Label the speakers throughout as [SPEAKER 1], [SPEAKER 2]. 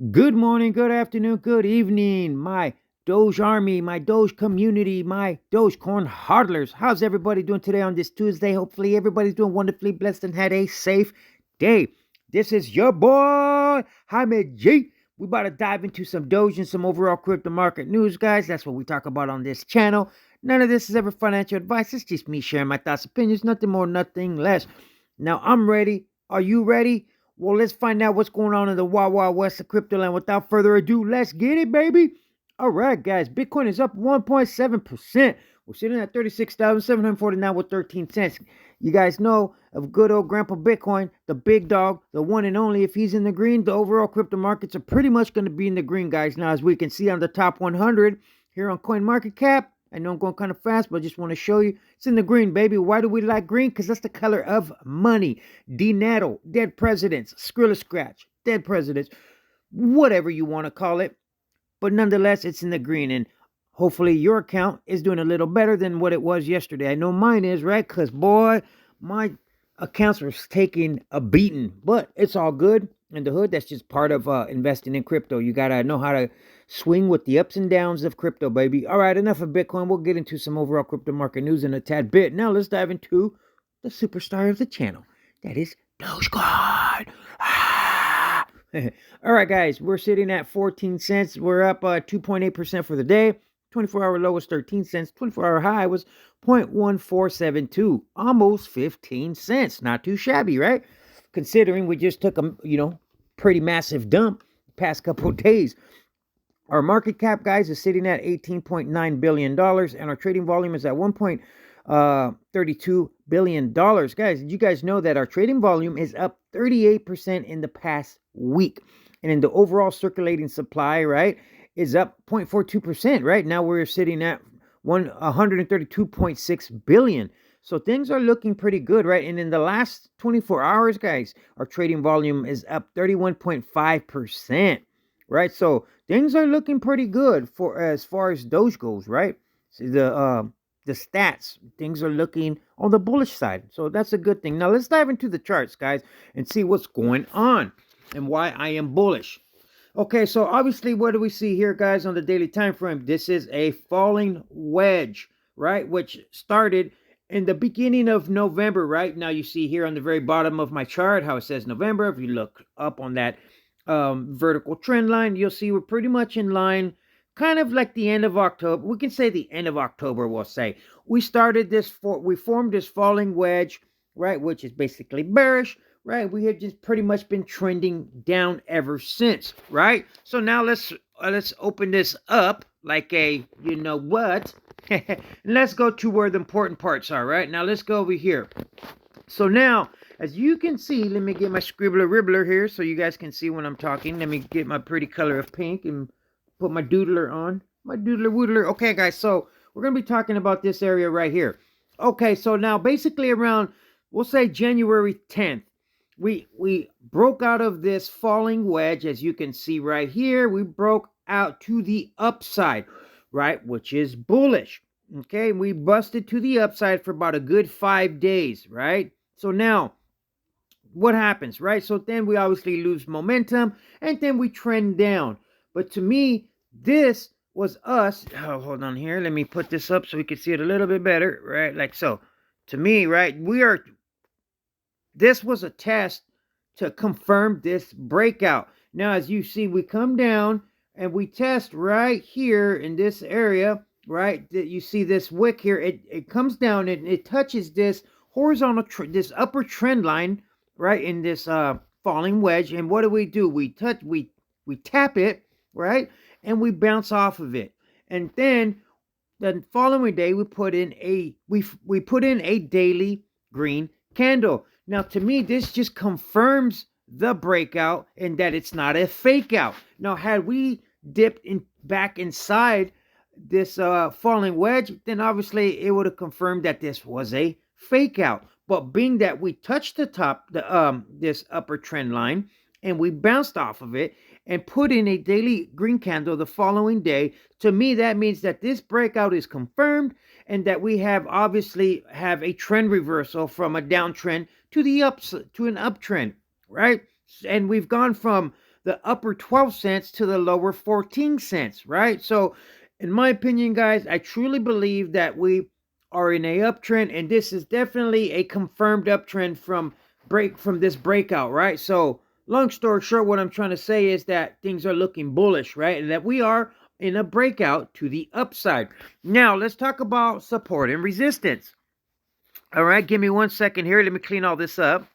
[SPEAKER 1] Good morning, good afternoon, good evening, my Doge Army, my Doge community, my Dogecoin hodlers. How's everybody doing today on this Tuesday? Hopefully, everybody's doing wonderfully blessed and had a safe day. This is your boy, Jaime G. We about to dive into some Doge and some overall crypto market news, guys. That's what we talk about on this channel. None of this is ever financial advice. It's just me sharing my thoughts, opinions, nothing more, nothing less. Now, I'm ready. Are you ready? Well, let's find out what's going on in the Wild Wild West of crypto land. Without further ado, let's get it, baby. All right, guys. Bitcoin is up 1.7%. We're sitting at 36,749 with 13 cents. You guys know of good old Grandpa Bitcoin, the big dog, the one and only. If he's in the green, the overall crypto markets are pretty much going to be in the green, guys. Now, as we can see on the top 100 here on CoinMarketCap, I know I'm going kind of fast, but I just want to show you. It's in the green, baby. Why do we like green? Because that's the color of money. Dinero, dead presidents, Skrilla Scratch, dead presidents, whatever you want to call it. But nonetheless, it's in the green. And hopefully your account is doing a little better than what it was yesterday. I know mine is, right? Because, boy, my accounts were taking a beating. But it's all good. In the hood, that's just part of investing in crypto. You got to know how to swing with the ups and downs of crypto, baby. All right, enough of Bitcoin. We'll get into some overall crypto market news in a tad bit. Now let's dive into the superstar of the channel. That is Dogecoin. Ah! All right, guys, we're sitting at 14 cents. We're up 2.8% for the day. 24-hour low was 13 cents. 24-hour high was 0.1472, almost 15 cents. Not too shabby, right? Considering we just took a, pretty massive dump the past couple of days. Our market cap, guys, is sitting at $18.9 billion, and our trading volume is at $1.32 billion. Guys, did you guys know that our trading volume is up 38% in the past week? And in the overall circulating supply, right, is up 0.42%, right? Now we're sitting at 132.6 billion. So things are looking pretty good, right? And in the last 24 hours, guys, our trading volume is up 31.5%, right? So things are looking pretty good for as far as Doge goes, right? So the stats, things are looking on the bullish side. So that's a good thing. Now let's dive into the charts, guys, and see what's going on and why I am bullish. Okay, so obviously, what do we see here, guys, on the daily time frame? This is a falling wedge, right, which started in the beginning of November, right? Now you see here on the very bottom of my chart how it says November. If you look up on that vertical trend line, you'll see we're pretty much in line, kind of like the end of October. We can say the end of October, we'll say. We formed this falling wedge, right, which is basically bearish, right? We have just pretty much been trending down ever since, right? So now let's open this up like a, you know what? Let's go to where the important parts are, right? Now let's go over here. So now, as you can see, let me get my scribbler ribbler here so you guys can see when I'm talking. Let me get my pretty color of pink and put my doodler on. My doodler woodler. Okay, guys, so we're going to be talking about this area right here. Okay, so now basically around, we'll say January 10th, we broke out of this falling wedge, as you can see right here. We broke out to the upside, right, which is bullish. Okay, we busted to the upside for about a good 5 days, right? So now, what happens, right? So then we obviously lose momentum, and then we trend down. But to me, this was us. Oh, hold on here. Let me put this up so we can see it a little bit better, right? Like so. To me, right, this was a test to confirm this breakout. Now, as you see, we come down and we test right here in this area, right? That you see this wick here. It comes down and it touches this horizontal, this upper trend line, right, in this falling wedge. And what do? We tap it, right, and we bounce off of it. And then the following day, we put in a daily green candle. Now, to me, this just confirms the breakout and that it's not a fake out. Now, had we dipped back inside this falling wedge, then obviously it would have confirmed that this was a fake out. But being that we touched the top, this upper trend line, and we bounced off of it and put in a daily green candle the following day, to me that means that this breakout is confirmed and that we obviously have a trend reversal from a downtrend to an uptrend, right? And we've gone from the upper 12 cents to the lower 14 cents, right? So, in my opinion, guys, I truly believe that we are in a uptrend, and this is definitely a confirmed uptrend from this breakout, right? So, long story short, what I'm trying to say is that things are looking bullish, right? And that we are in a breakout to the upside. Now, let's talk about support and resistance. All right, give me 1 second here. Let me clean all this up.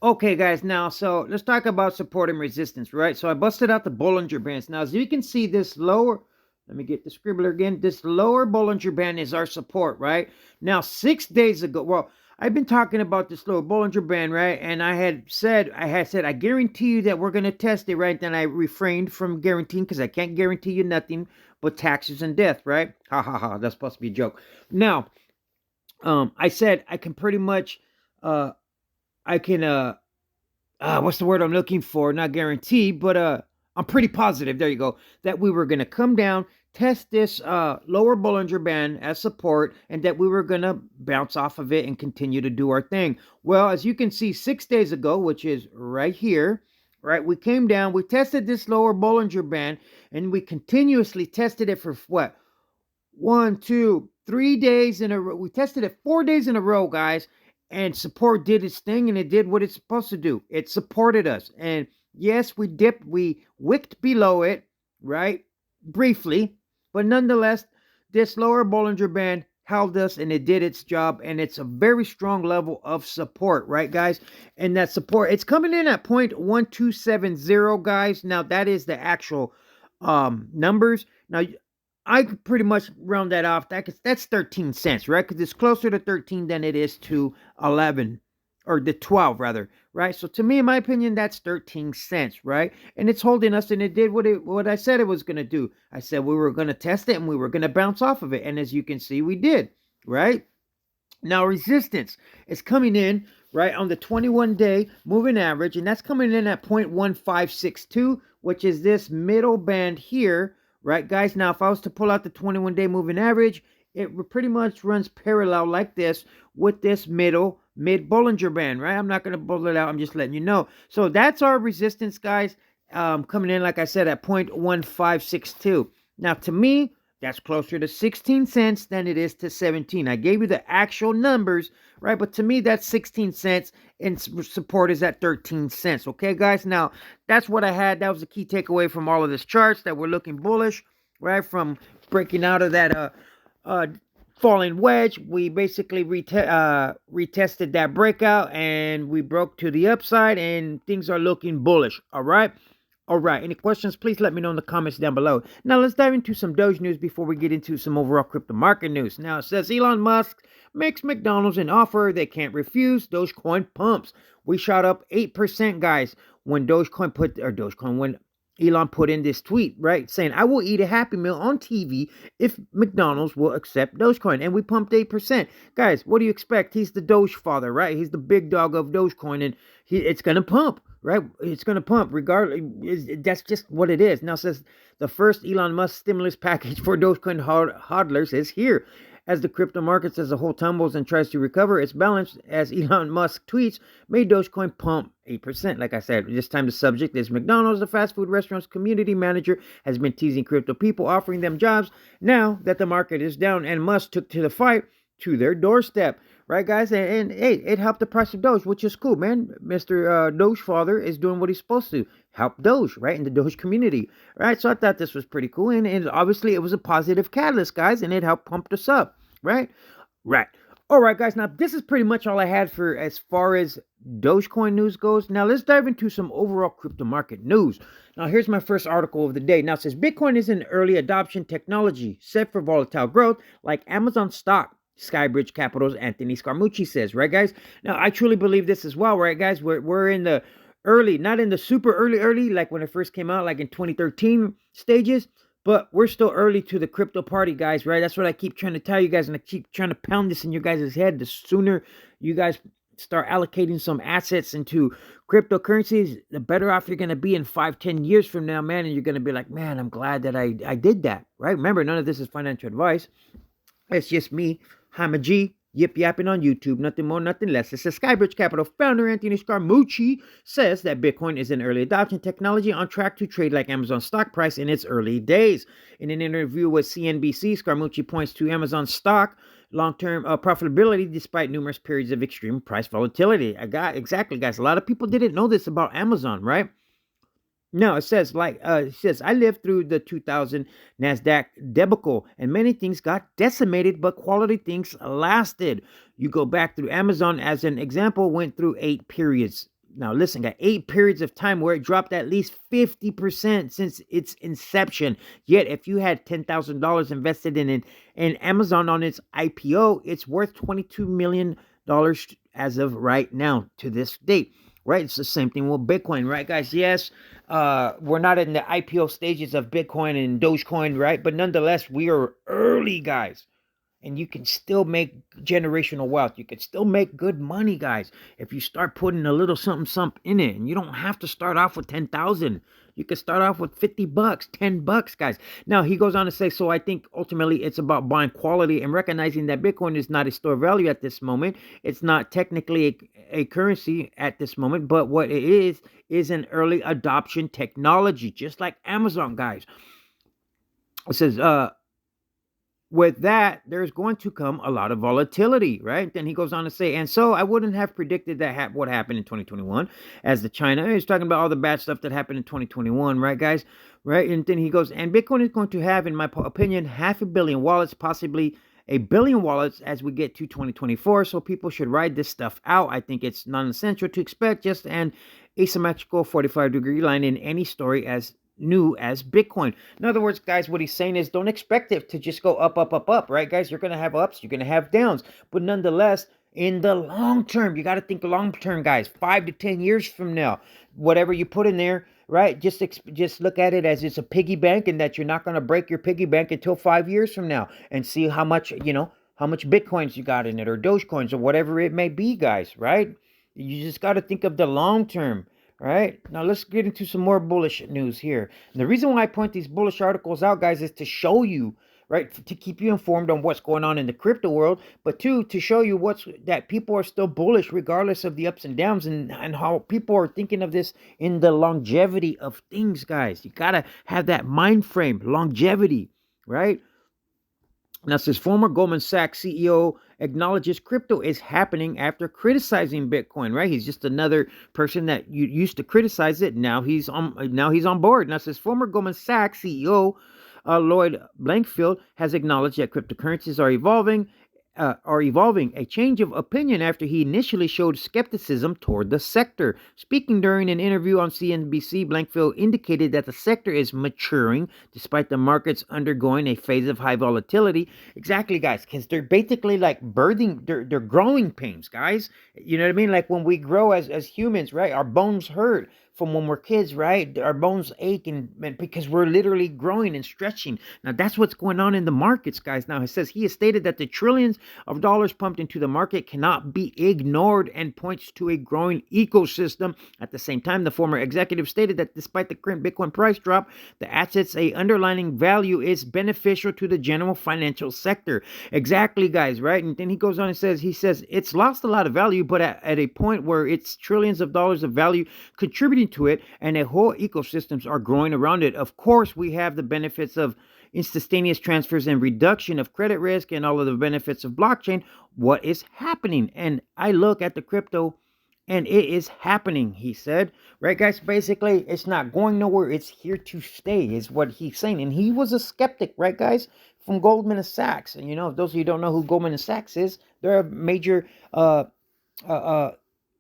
[SPEAKER 1] Okay, guys, now, so let's talk about support and resistance, right? So I busted out the Bollinger Bands. Now, as you can see, this lower, let me get the scribbler again. This lower Bollinger Band is our support, right? Now, 6 days ago, well, I've been talking about this lower Bollinger Band, right? And I had said, I guarantee you that we're going to test it, right? Then I refrained from guaranteeing because I can't guarantee you nothing but taxes and death, right? Ha, ha, ha. That's supposed to be a joke. Now, I said I can pretty much, I can, what's the word I'm looking for? Not guarantee, but I'm pretty positive, there you go, that we were going to come down, test this lower Bollinger Band as support, and that we were going to bounce off of it and continue to do our thing. Well, as you can see, 6 days ago, which is right here, right, we came down, we tested this lower Bollinger Band, and we continuously tested it for what? 1, 2, 3 days in a row. We tested it 4 days in a row, guys. And support did its thing, and it did what it's supposed to do. It supported us. And yes, we dipped, we wicked below it, right? Briefly. But nonetheless, this lower Bollinger Band held us, and it did its job. And it's a very strong level of support, right, guys? And that support, it's coming in at 0.1270, guys. Now, that is the actual numbers. Now, I could pretty much round that off. That's 13 cents, right? Because it's closer to 13 than it is to 11, or the 12 rather, right? So to me, in my opinion, that's 13 cents, right? And it's holding us, and it did what I said it was going to do. I said we were going to test it, and we were going to bounce off of it. And as you can see, we did, right? Now, resistance is coming in, right, on the 21-day moving average, and that's coming in at 0.1562, which is this middle band here, right, guys? Now, if I was to pull out the 21-day moving average, it pretty much runs parallel like this with this mid Bollinger Band, right? I'm not going to pull it out. I'm just letting you know. So that's our resistance, guys, coming in, like I said, at 0.1562. Now, to me, that's closer to 16 cents than it is to 17. I gave you the actual numbers, right? But to me, that's 16 cents, and support is at 13 cents. Okay, guys? Now, that's what I had. That was the key takeaway from all of this charts, that we're looking bullish, right? From breaking out of that falling wedge, we basically retested that breakout, and we broke to the upside, and things are looking bullish. All right? All right, any questions, please let me know in the comments down below. Now, let's dive into some Doge news before we get into some overall crypto market news. Now, it says Elon Musk makes McDonald's an offer they can't refuse. Dogecoin pumps. We shot up 8%, guys, when when Elon put in this tweet, right, saying, I will eat a Happy Meal on TV if McDonald's will accept Dogecoin. And we pumped 8%. Guys, what do you expect? He's the Doge father, right? He's the big dog of Dogecoin, and it's going to pump. Right, it's going to pump regardless. That's just what it is. Now, it says the first Elon Musk stimulus package for Dogecoin hodlers is here. As the crypto markets as a whole tumbles and tries to recover its balance, as Elon Musk tweets, made Dogecoin pump 8%. Like I said, this time the subject is McDonald's. The fast food restaurant's community manager has been teasing crypto people, offering them jobs now that the market is down, and Musk took to the fight to their doorstep. Right, guys? And hey, it helped the price of Doge, which is cool, man. Mr. Doge father is doing what he's supposed to. Help Doge, right? In the Doge community. Right? So I thought this was pretty cool. And obviously it was a positive catalyst, guys. And it helped pump us up. Right? Right. All right, guys. Now, this is pretty much all I had for as far as Dogecoin news goes. Now, let's dive into some overall crypto market news. Now, here's my first article of the day. Now, it says Bitcoin is an early adoption technology set for volatile growth like Amazon stock. Skybridge Capital's Anthony Scaramucci says, right, guys? Now, I truly believe this as well, right, guys? We're in the early, not in the super early, like when it first came out, like in 2013 stages, but we're still early to the crypto party, guys, right? That's what I keep trying to tell you guys, and I keep trying to pound this in your guys' head. The sooner you guys start allocating some assets into cryptocurrencies, the better off you're going to be in 5-10 years from now, man, and you're going to be like, man, I'm glad that I did that, right? Remember, none of this is financial advice. It's just me, I'm a G, yip yapping on YouTube, nothing more, nothing less. It says Skybridge Capital founder Anthony Scaramucci says that Bitcoin is an early adoption technology on track to trade like Amazon stock price in its early days. In an interview with CNBC, Scaramucci points to Amazon stock long-term profitability despite numerous periods of extreme price volatility. Exactly, guys. A lot of people didn't know this about Amazon, right? No, it says I lived through the 2000 Nasdaq debacle, and many things got decimated, but quality things lasted. You go back through Amazon as an example, went through 8 periods. Now listen, got 8 periods of time where it dropped at least 50% since its inception. Yet, if you had $10,000 invested in Amazon on its IPO, it's worth $22 million as of right now to this date. Right, it's the same thing with Bitcoin, right, guys? Yes, we're not in the IPO stages of Bitcoin and Dogecoin, right? But nonetheless, we are early, guys. And you can still make generational wealth. You can still make good money, guys, if you start putting a little something in it. And you don't have to start off with 10,000. You can start off with $50, $10, guys. Now, he goes on to say, so I think ultimately it's about buying quality and recognizing that Bitcoin is not a store of value at this moment. It's not technically a currency at this moment, but what it is an early adoption technology, just like Amazon, guys. It says, with that, there's going to come a lot of volatility, right? Then he goes on to say, and so I wouldn't have predicted that what happened in 2021 as the China. He's talking about all the bad stuff that happened in 2021, right, guys? Right? And then he goes, and Bitcoin is going to have, in my opinion, 500 million wallets, possibly 1 billion wallets as we get to 2024. So people should ride this stuff out. I think it's non-essential to expect just an asymmetrical 45-degree line in any story as new as Bitcoin. In other words, guys, what he's saying is don't expect it to just go up, up, up, up, right, guys? You're going to have ups, you're going to have downs. But nonetheless, in the long term, you got to think long term, guys, 5 to 10 years from now, whatever you put in there, right? Just look at it as it's a piggy bank and that you're not going to break your piggy bank until 5 years from now and see how much, how much Bitcoins you got in it or Dogecoins or whatever it may be, guys, right? You just got to think of the long term. Right, now let's get into some more bullish news here. And the reason why I point these bullish articles out, guys, is to show you, right, to keep you informed on what's going on in the crypto world, but two, to show you that people are still bullish regardless of the ups and downs, and how people are thinking of this in the longevity of things, guys. You gotta have that mind frame, longevity, right? Now, says former Goldman Sachs CEO acknowledges crypto is happening after criticizing Bitcoin, right? He's just another person that you used to criticize it. Now he's on board. Now, says former Goldman Sachs CEO Lloyd Blankfield has acknowledged that cryptocurrencies are evolving. A change of opinion after he initially showed skepticism toward the sector. Speaking during an interview on CNBC, Blankfield indicated that the sector is maturing despite the markets undergoing a phase of high volatility. Exactly, guys, because they're basically like birthing, they're growing pains, guys. You know what I mean? Like when we grow as humans, right? Our bones hurt from when we're kids, right? Our bones ache and because we're literally growing and stretching. Now, that's what's going on in the markets, guys. Now, he says he has stated that the trillions of dollars pumped into the market cannot be ignored and points to a growing ecosystem. At the same time, the former executive stated that despite the current Bitcoin price drop, the asset's underlying value is beneficial to the general financial sector. Exactly, guys, right? And then he goes on and says, it's lost a lot of value, but at a point where it's trillions of dollars of value contributing to it, and a whole ecosystems are growing around it. Of course, we have the benefits of instantaneous transfers and reduction of credit risk and all of the benefits of blockchain. What is happening? And I look at the crypto and it is happening, he said. Right, guys? Basically, it's not going nowhere. It's here to stay, is what he's saying. And he was a skeptic, right, guys? From Goldman Sachs. And, those of you who don't know who Goldman Sachs is, they're a major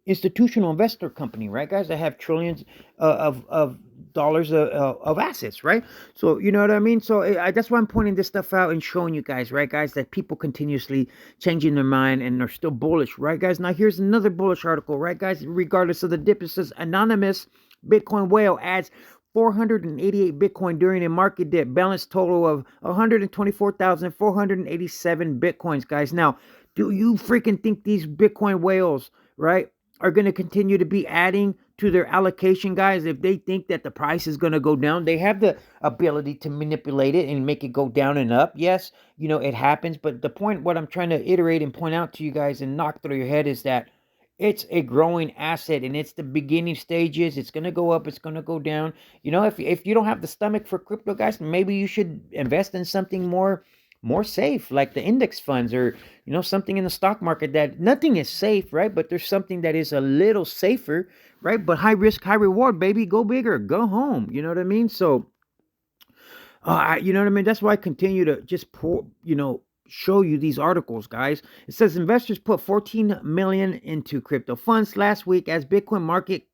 [SPEAKER 1] institutional investor company, right, guys? That have trillions of dollars of assets, right? So you know what I mean. So that's why I'm pointing this stuff out and showing you guys, right, guys, that people continuously changing their mind and are still bullish, right, guys? Now here's another bullish article, right, guys? Regardless of the dip, it says anonymous Bitcoin whale adds 488 Bitcoin during a market dip, balance total of 124,487 Bitcoins, guys. Now, do you freaking think these Bitcoin whales, right, are going to continue to be adding to their allocation, guys. If they think that the price is going to go down, they have the ability to manipulate it and make it go down and up. Yes, it happens. But the point, what I'm trying to iterate and point out to you guys and knock through your head is that it's a growing asset and it's the beginning stages. It's going to go up. It's going to go down. If you don't have the stomach for crypto, guys, maybe you should invest in something more safe, like the index funds, or something in the stock market. That nothing is safe, right? But there's something that is a little safer, right? But high risk, high reward, baby. Go bigger, go home. You know what I mean? So you know what I mean? That's why I continue to just show you these articles, guys. It says investors put 14 million into crypto funds last week as Bitcoin market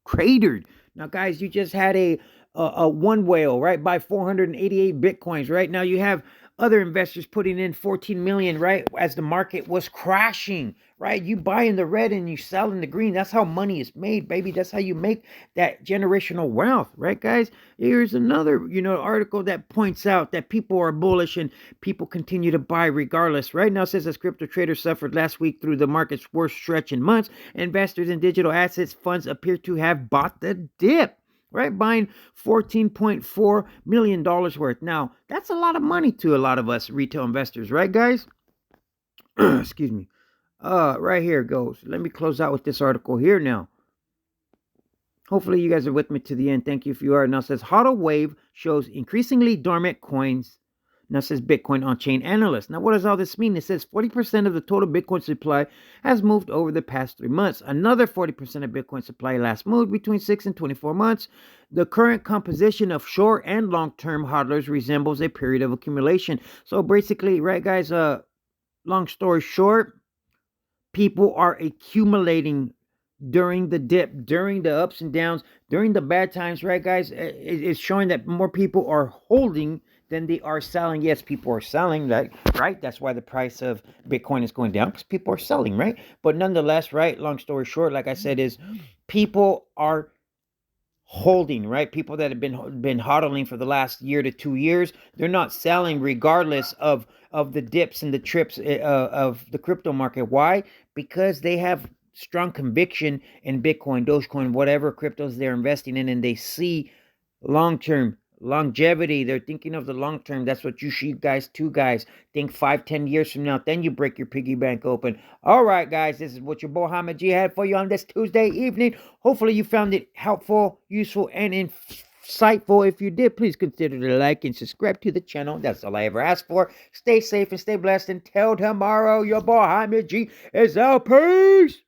[SPEAKER 1] cratered. Now, guys, you just had a one whale, right, buy 488 Bitcoins, right? Now you have other investors putting in 14 million, right, as the market was crashing, right? You buy in the red and you sell in the green. That's how money is made, baby. That's how you make that generational wealth, right, guys? Here's another, article that points out that people are bullish and people continue to buy regardless. Right now, it says as crypto traders suffered last week through the market's worst stretch in months, investors in digital assets funds appear to have bought the dip, right? Buying $14.4 million worth. Now, that's a lot of money to a lot of us retail investors, right, guys? Excuse me. Right here it goes. Let me close out with this article here now. Hopefully you guys are with me to the end. Thank you if you are. Now it says HODL wave shows increasingly dormant coins. Now it says Bitcoin on-chain analyst. Now what does all this mean? It says 40% of the total Bitcoin supply has moved over the past 3 months. Another 40% of Bitcoin supply last moved between 6 and 24 months. The current composition of short and long-term hodlers resembles a period of accumulation. So basically, right, guys, long story short, people are accumulating during the dip, during the ups and downs, during the bad times, right, guys? It's showing that more people are holding than they are selling. Yes, people are selling, right? That's why the price of Bitcoin is going down, because people are selling, right? But nonetheless, right, long story short, like I said, is people are holding, right? People that have been hodling for the last year to 2 years, they're not selling regardless of the dips and the trips of the crypto market. Why? Because they have strong conviction in Bitcoin, Dogecoin, whatever cryptos they're investing in, and they see long-term longevity. They're thinking of the long term. That's what you guys think 5-10 years from now. Then you break your piggy bank open. All right, guys, this is what your boy Hamid G had for you on this Tuesday evening. Hopefully you found it helpful, useful, and insightful. If you did, please consider to like and subscribe to the channel. That's all I ever asked for. Stay safe and stay blessed. Until tomorrow, your boy Hamid G is out. Peace.